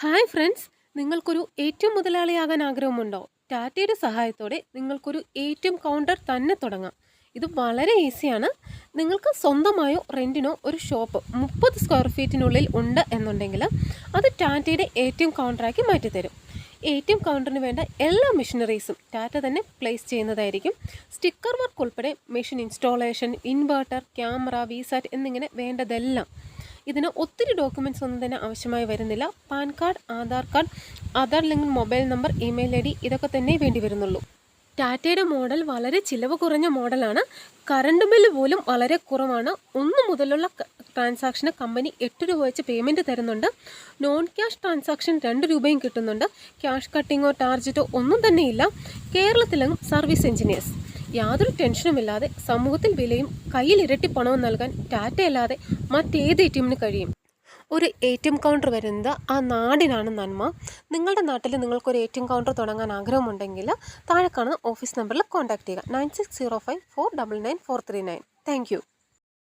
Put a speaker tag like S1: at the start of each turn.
S1: Hi friends, നിങ്ങൾക്കൊരു ഏറ്റവും മുതലാളിയാകാൻ ആഗ്രഹമുണ്ടോ? ടാറ്റയുടെ സഹായത്തോടെ നിങ്ങൾക്കൊരു എ.ടി.എം കൗണ്ടർ തന്നെ തുടങ്ങാം. ഇത് വളരെ ഈസിയാണ്. നിങ്ങൾക്ക് സ്വന്തമായോ റെൻറ്റിനോ ഒരു ഷോപ്പ് 30 സ്ക്വയർ ഫീറ്റിനുള്ളിൽ ഉണ്ട് എന്നുണ്ടെങ്കിൽ അത് ടാറ്റയുടെ എ.ടി.എം കൗണ്ടറാക്കി മാറ്റിത്തരും. എ.ടി.എം കൗണ്ടറിന് വേണ്ട എല്ലാ മെഷീനറീസും ടാറ്റ തന്നെ പ്ലേസ് ചെയ്യുന്നതായിരിക്കും. സ്റ്റിക്കർ വർക്ക് ഉൾപ്പെടെ machine installation, inverter, camera, Vsat എന്നിങ്ങനെ വേണ്ടതെല്ലാം. ഇതിന് ഒത്തിരി ഡോക്യുമെൻറ്റ്സ് ഒന്നും തന്നെ ആവശ്യമായി വരുന്നില്ല. Pan card, Aadhaar link, mobile number, email ID ഇതൊക്കെ തന്നെ വേണ്ടി വരുന്നുള്ളൂ. ടാറ്റയുടെ മോഡൽ വളരെ ചിലവ് കുറഞ്ഞ മോഡലാണ്. കറണ്ട് ബില്ല് പോലും വളരെ കുറവാണ്. 1 മുതലുള്ള ട്രാൻസാക്ഷന് കമ്പനി 8 രൂപ വെച്ച് പേയ്മെൻറ്റ് തരുന്നുണ്ട്. നോൺ ക്യാഷ് ട്രാൻസാക്ഷൻ 2 രൂപയും കിട്ടുന്നുണ്ട്. ക്യാഷ് കട്ടിങ്ങോ ടാർജറ്റോ ഒന്നും തന്നെയില്ല. കേരളത്തിലെങ്ങും സർവീസ് എഞ്ചിനീയേഴ്സ്. യാതൊരു ടെൻഷനുമില്ലാതെ സമൂഹത്തിൽ വിലയും കയ്യിൽ ഇരട്ടി പണവും നൽകാൻ ടാറ്റയല്ലാതെ മറ്റേത് എ.ടി.എമ്മിന് കഴിയും. ഒരു എ.ടി.എം കൗണ്ടർ വരുന്നത് ആ നാടിനാണ് നന്മ. നിങ്ങളുടെ നാട്ടിൽ നിങ്ങൾക്കൊരു എ.ടി.എം കൗണ്ടർ തുടങ്ങാൻ ആഗ്രഹമുണ്ടെങ്കിൽ താഴെ കാണുന്ന ഓഫീസ് നമ്പറിൽ കോൺടാക്ട് ചെയ്യുക. 9605 499 439. Thank you.